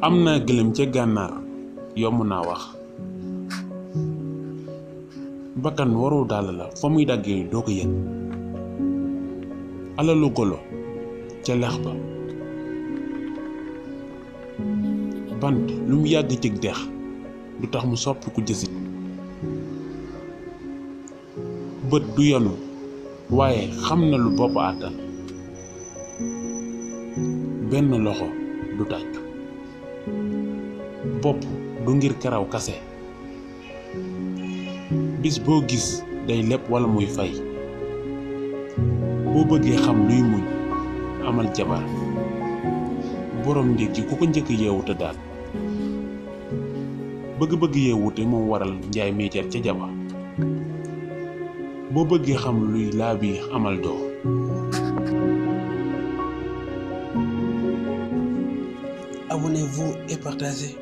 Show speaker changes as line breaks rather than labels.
am na gëlëm ca gànnaar yomb naa wax bakkan waru dàll la fa muy daggee doo ko yëg alalu golo ca lex ba bant lu mu yàgg cig dex du tax mu soppi ku jësit bët du yanu waaye xam na lu bopp àttan benn loxo du tàcc bopp du ngir karaw kase bis boo gis day leb walla muy fay boo bëggee xam luy muñ amal jabar borom ndékki ku ko njëkk yeewu te daal bëgg-bëgg yeewute moom waral njaay meeteer ca jaba boo bëggee xam luy laa bi amal doo
Abonnez-vous et partagez.